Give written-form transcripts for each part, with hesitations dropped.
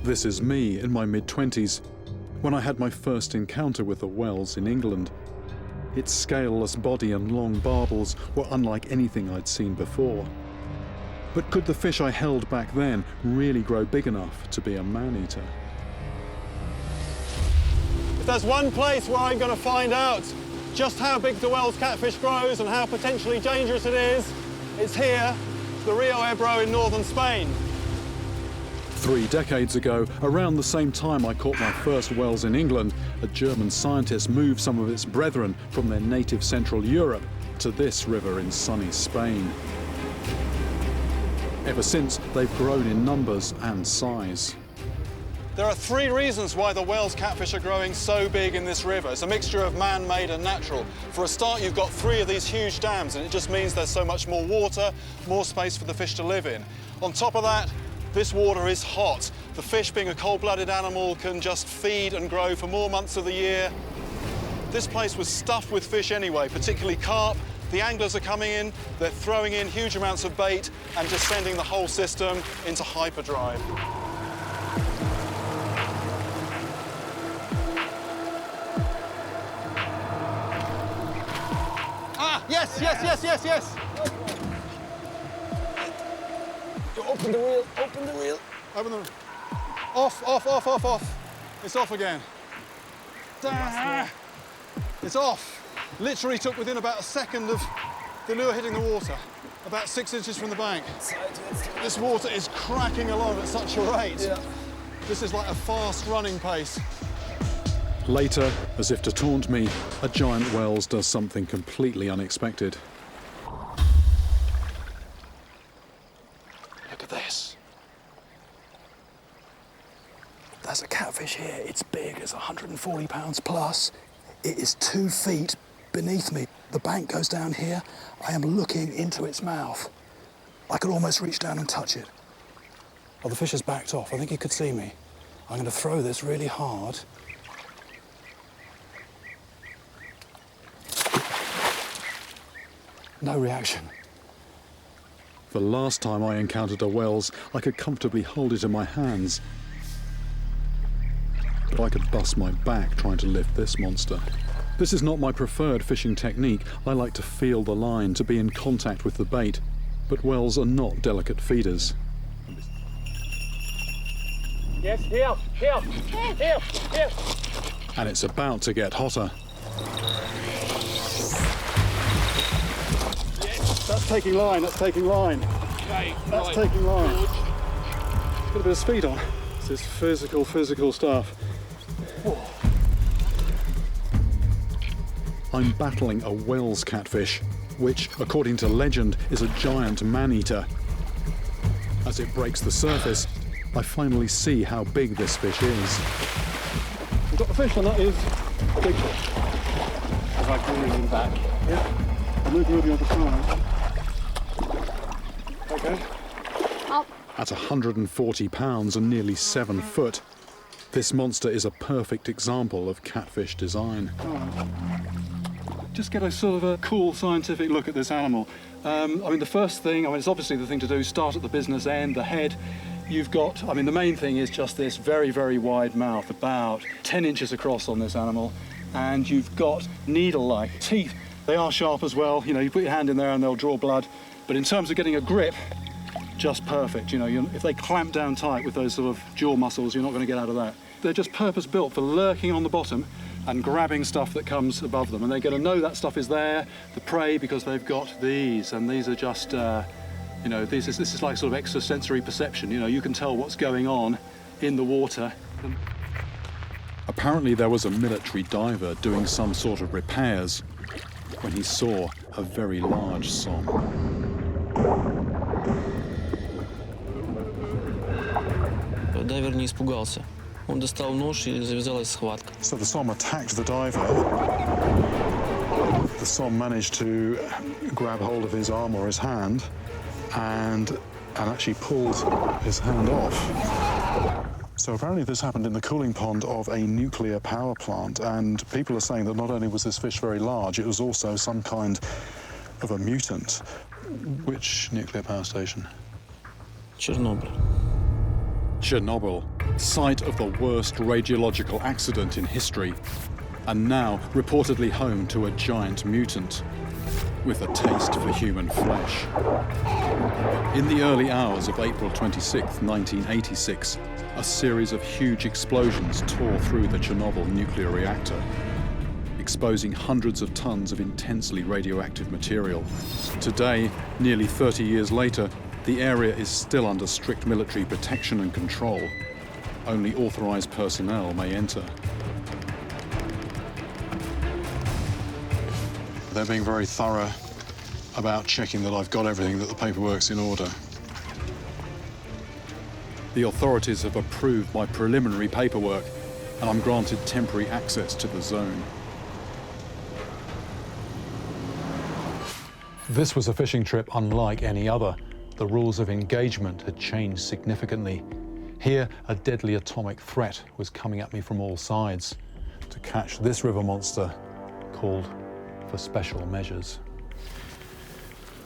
This is me in my mid-20s, when I had my first encounter with the whales in England. Its scaleless body and long barbels were unlike anything I'd seen before. But could the fish I held back then really grow big enough to be a man-eater? If there's one place where I'm going to find out just how big the Wels catfish grows and how potentially dangerous it is, it's here, the Rio Ebro in northern Spain. 3 decades ago, around the same time I caught my first whales in England, a German scientist moved some of its brethren from their native Central Europe to this river in sunny Spain. Ever since, they've grown in numbers and size. There are 3 reasons why the Wels catfish are growing so big in this river. It's a mixture of man-made and natural. For a start, you've got 3 of these huge dams, and it just means there's so much more water, more space for the fish to live in. On top of that, this water is hot. The fish, being a cold-blooded animal, can just feed and grow for more months of the year. This place was stuffed with fish anyway, particularly carp. The anglers are coming in, they're throwing in huge amounts of bait and just sending the whole system into hyperdrive. Ah, yes, yes, yes, yes, yes. Open the reel, open the reel. Open the reel. Off, off, off, off, off. It's off again. It's off. Literally took within about a second of the lure hitting the water, about 6 inches from the bank. This water is cracking along at such a rate. Yeah. This is like a fast running pace. Later, as if to taunt me, a giant whales does something completely unexpected. Look at this. There's a catfish here. It's big. It's 140 pounds plus. It is 2 feet beneath me. The bank goes down here. I am looking into its mouth. I could almost reach down and touch it. Oh, the fish has backed off. I think he could see me. I'm going to throw this really hard. No reaction. The last time I encountered a whales, I could comfortably hold it in my hands. But I could bust my back trying to lift this monster. This is not my preferred fishing technique. I like to feel the line, to be in contact with the bait. But whales are not delicate feeders. Yes, here, here, here, here. And it's about to get hotter. That's taking line, that's taking line. Okay, that's taking line. Got a bit of speed on. This is physical stuff. Whoa. I'm battling a Wels catfish, which, according to legend, is a giant man-eater. As it breaks the surface, I finally see how big this fish is. We've got the fish, and that is a big fish. If I can lean back. Yeah. I'll move you the other side. Okay. Up. At 140 pounds and nearly 7 foot, this monster is a perfect example of catfish design. Just get a sort of a cool scientific look at this animal. I mean, the first thing, it's obviously the thing to do, start at the business end, the head. You've got, the main thing is just this very, very wide mouth, about 10 inches across on this animal. And you've got needle-like teeth. They are sharp as well. You put your hand in there and they'll draw blood. But in terms of getting a grip, just perfect. If they clamp down tight with those sort of jaw muscles, you're not going to get out of that. They're just purpose-built for lurking on the bottom and grabbing stuff that comes above them. And they're going to know that stuff is there, the prey, because they've got these. And these are just, this is like sort of extrasensory perception. You can tell what's going on in the water. Apparently there was a military diver doing some sort of repairs when he saw a very large som. Дайвер не испугался. Он достал нож и завязалась схватка. So the som attacked the diver. The som managed to grab hold of his arm or his hand and actually pulled his hand off. So apparently this happened in the cooling pond of a nuclear power plant, and people are saying that not only was this fish very large, it was also some kind of a mutant. Which nuclear power station? Chernobyl. Chernobyl, site of the worst radiological accident in history, and now reportedly home to a giant mutant with a taste for human flesh. In the early hours of April 26, 1986, a series of huge explosions tore through the Chernobyl nuclear reactor, exposing hundreds of tons of intensely radioactive material. Today, nearly 30 years later, the area is still under strict military protection and control. Only authorized personnel may enter. They're being very thorough about checking that I've got everything, that the paperwork's in order. The authorities have approved my preliminary paperwork, and I'm granted temporary access to the zone. This was a fishing trip unlike any other. The rules of engagement had changed significantly. Here, a deadly atomic threat was coming at me from all sides. To catch this river monster called for special measures.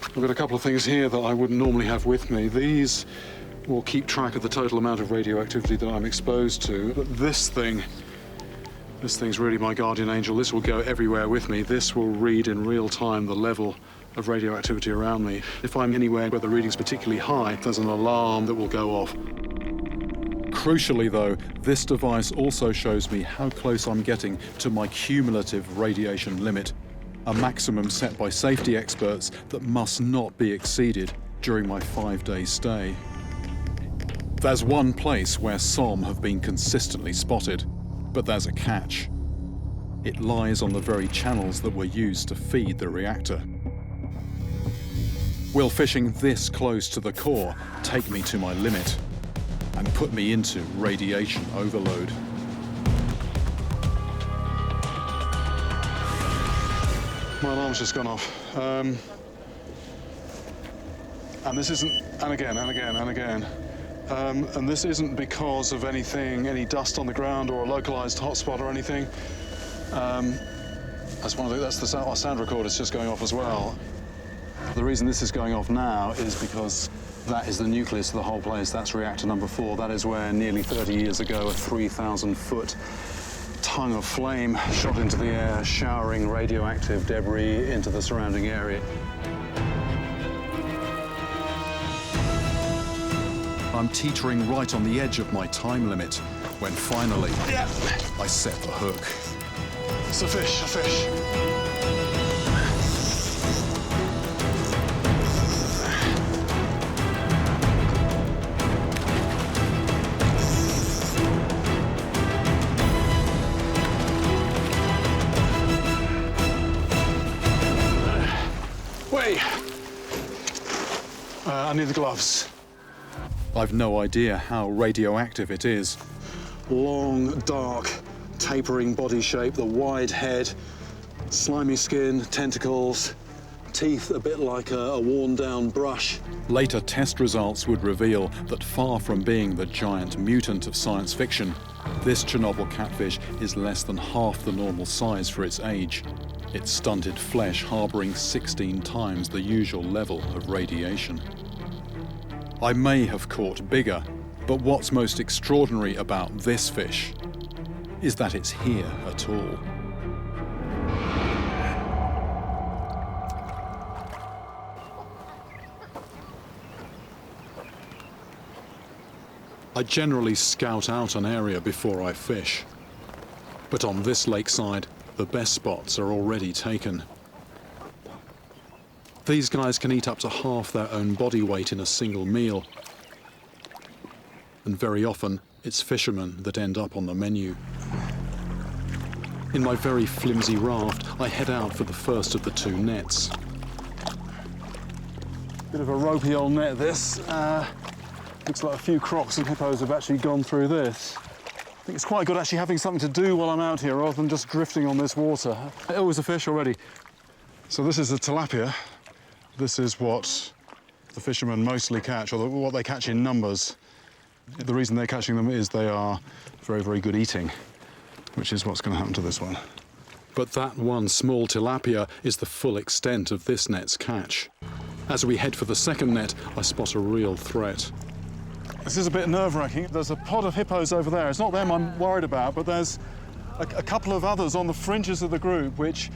I've got a couple of things here that I wouldn't normally have with me. These will keep track of the total amount of radioactivity that I'm exposed to. But this thing's really my guardian angel. This will go everywhere with me. This will read in real time the level of radioactivity around me. If I'm anywhere where the reading's particularly high, there's an alarm that will go off. Crucially though, this device also shows me how close I'm getting to my cumulative radiation limit, a maximum set by safety experts that must not be exceeded during my 5-day stay. There's one place where SOM have been consistently spotted, but there's a catch. It lies on the very channels that were used to feed the reactor. Will fishing this close to the core take me to my limit and put me into radiation overload? My alarm's just gone off. And this isn't, and again. And this isn't because of anything, any dust on the ground or a localized hotspot or anything. That's our sound recorder's just going off as well. The reason this is going off now is because that is the nucleus of the whole place. That's reactor number 4. That is where nearly 30 years ago a 3,000-foot tongue of flame shot into the air, showering radioactive debris into the surrounding area. I'm teetering right on the edge of my time limit when finally I set the hook. It's a fish. I need the gloves. I've no idea how radioactive it is. Long, dark, tapering body shape, the wide head, slimy skin, tentacles, teeth a bit like a worn-down brush. Later test results would reveal that far from being the giant mutant of science fiction, this Chernobyl catfish is less than half the normal size for its age. Its stunted flesh harboring 16 times the usual level of radiation. I may have caught bigger, but what's most extraordinary about this fish is that it's here at all. I generally scout out an area before I fish, but on this lakeside, the best spots are already taken. These guys can eat up to half their own body weight in a single meal, and very often it's fishermen that end up on the menu. In my very flimsy raft, I head out for the first of the 2 nets. Bit of a ropey old net, this. Looks like a few crocs and hippos have actually gone through this. I think it's quite good actually having something to do while I'm out here rather than just drifting on this water. Oh, there's a fish already. So this is the tilapia. This is what the fishermen mostly catch, or what they catch in numbers. The reason they're catching them is they are very, very good eating, which is what's going to happen to this one. But that one small tilapia is the full extent of this net's catch. As we head for the second net, I spot a real threat. This is a bit nerve-wracking. There's a pod of hippos over there. It's not them I'm worried about, but there's a couple of others on the fringes of the group which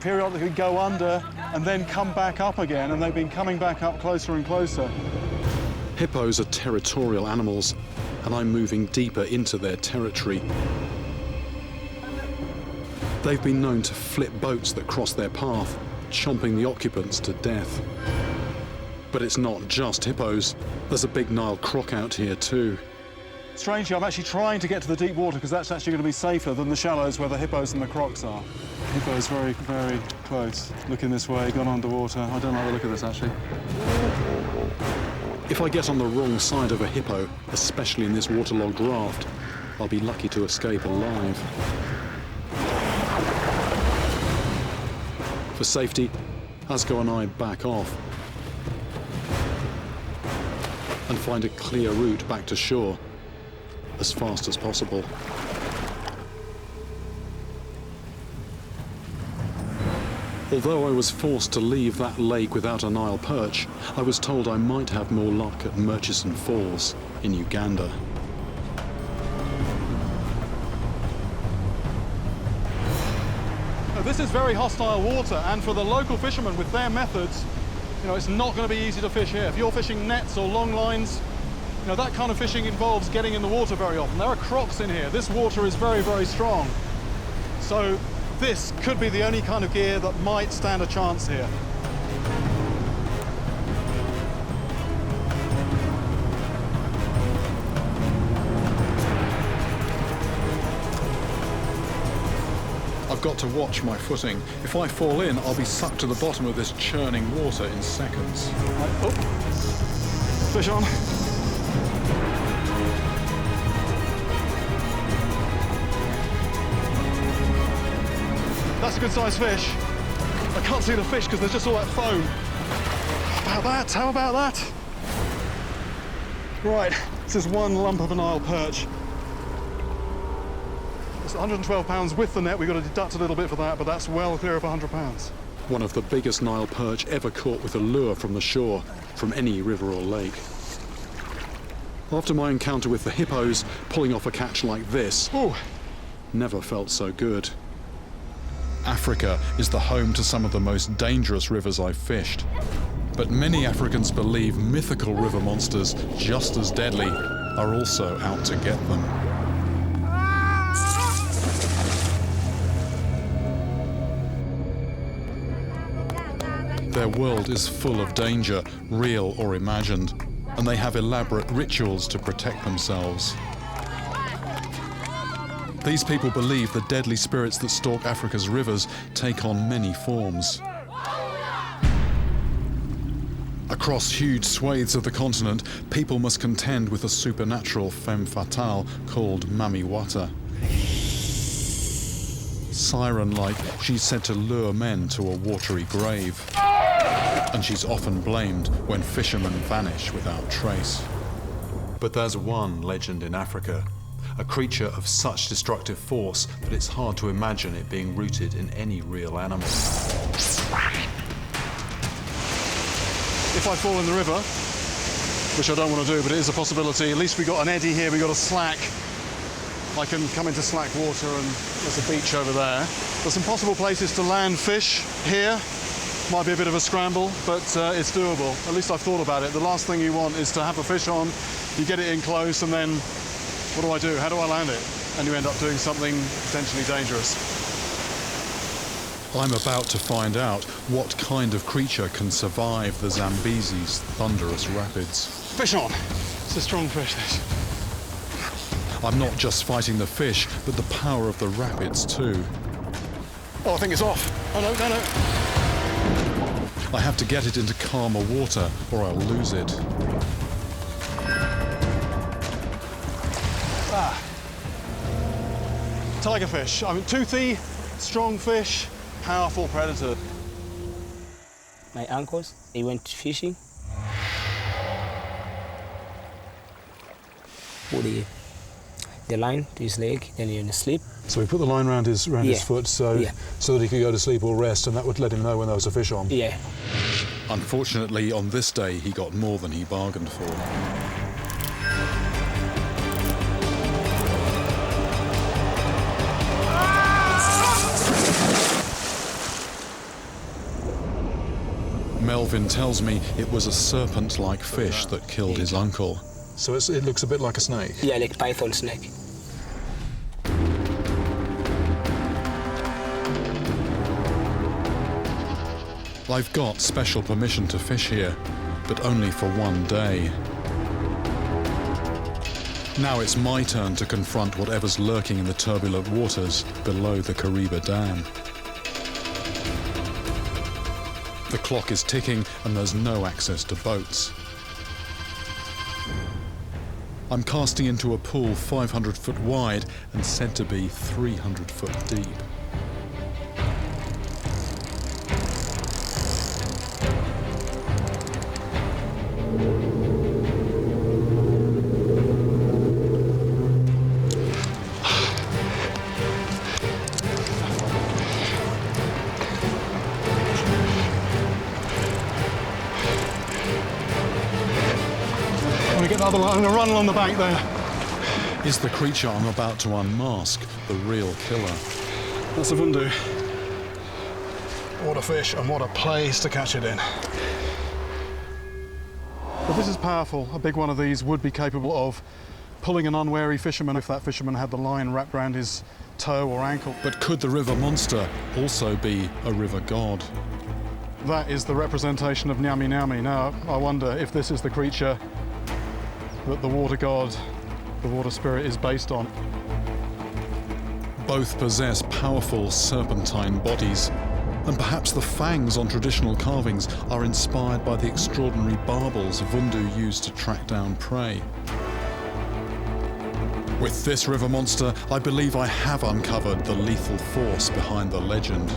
periodically go under and then come back up again, and they've been coming back up closer and closer. Hippos are territorial animals, and I'm moving deeper into their territory. They've been known to flip boats that cross their path, chomping the occupants to death. But it's not just hippos. There's a big Nile croc out here too. Strangely, I'm actually trying to get to the deep water because that's actually going to be safer than the shallows where the hippos and the crocs are. Hippo's very, very close. Looking this way, gone underwater. I don't like the look of this, actually. If I get on the wrong side of a hippo, especially in this waterlogged raft, I'll be lucky to escape alive. For safety, Asgo and I back off and find a clear route back to shore as fast as possible. Although I was forced to leave that lake without a Nile perch, I was told I might have more luck at Murchison Falls in Uganda. Now, this is very hostile water, and for the local fishermen with their methods, it's not going to be easy to fish here. If you're fishing nets or long lines, that kind of fishing involves getting in the water very often. There are crocs in here. This water is very, very strong. So this could be the only kind of gear that might stand a chance here. I've got to watch my footing. If I fall in, I'll be sucked to the bottom of this churning water in seconds. Right, oh. Fish on. That's a good sized fish. I can't see the fish because there's just all that foam. How about that? Right, this is one lump of a Nile perch. It's 112 pounds with the net. We've got to deduct a little bit for that, but that's well clear of 100 pounds. One of the biggest Nile perch ever caught with a lure from the shore, from any river or lake. After my encounter with the hippos, pulling off a catch like this, never felt so good. Africa is the home to some of the most dangerous rivers I've fished. But many Africans believe mythical river monsters, just as deadly, are also out to get them. Their world is full of danger, real or imagined, and they have elaborate rituals to protect themselves. These people believe the deadly spirits that stalk Africa's rivers take on many forms. Across huge swathes of the continent, people must contend with a supernatural femme fatale called Mami Wata. Siren-like, she's said to lure men to a watery grave. And she's often blamed when fishermen vanish without trace. But there's one legend in Africa, a creature of such destructive force that it's hard to imagine it being rooted in any real animal. If I fall in the river, which I don't want to do, but it is a possibility, at least we've got an eddy here, we've got a slack. I can come into slack water, and there's a beach over there. There's some possible places to land fish here. Might be a bit of a scramble, but it's doable. At least I've thought about it. The last thing you want is to have a fish on, you get it in close, and then what do I do? How do I land it? And you end up doing something potentially dangerous. I'm about to find out what kind of creature can survive the Zambezi's thunderous rapids. Fish on! It's a strong fish, this. I'm not just fighting the fish, but the power of the rapids too. Oh, I think it's off. Oh, no. I have to get it into calmer water or I'll lose it. Tigerfish. I mean, toothy, strong fish, powerful predator. My uncles, they went fishing. Put the line to his leg, then he went to sleep. So we put the line around his foot so that he could go to sleep or rest, and that would let him know when there was a fish on. Yeah. Unfortunately, on this day, he got more than he bargained for. Kelvin tells me it was a serpent-like fish that killed his uncle. So it looks a bit like a snake? Yeah, like python snake. I've got special permission to fish here, but only for one day. Now it's my turn to confront whatever's lurking in the turbulent waters below the Kariba Dam. The clock is ticking and there's no access to boats. I'm casting into a pool 500 foot wide and said to be 300 foot deep. Get another line. I'm going to run along the bank there. Is the creature I'm about to unmask the real killer? That's a Vundu. What a fish and what a place to catch it in. But this is powerful. A big one of these would be capable of pulling an unwary fisherman if that fisherman had the line wrapped around his toe or ankle. But could the river monster also be a river god? That is the representation of Nyami Nyami. Now, I wonder if this is the creature that the water god, the water spirit, is based on. Both possess powerful serpentine bodies, and perhaps the fangs on traditional carvings are inspired by the extraordinary barbels Vundu used to track down prey. With this river monster, I believe I have uncovered the lethal force behind the legend.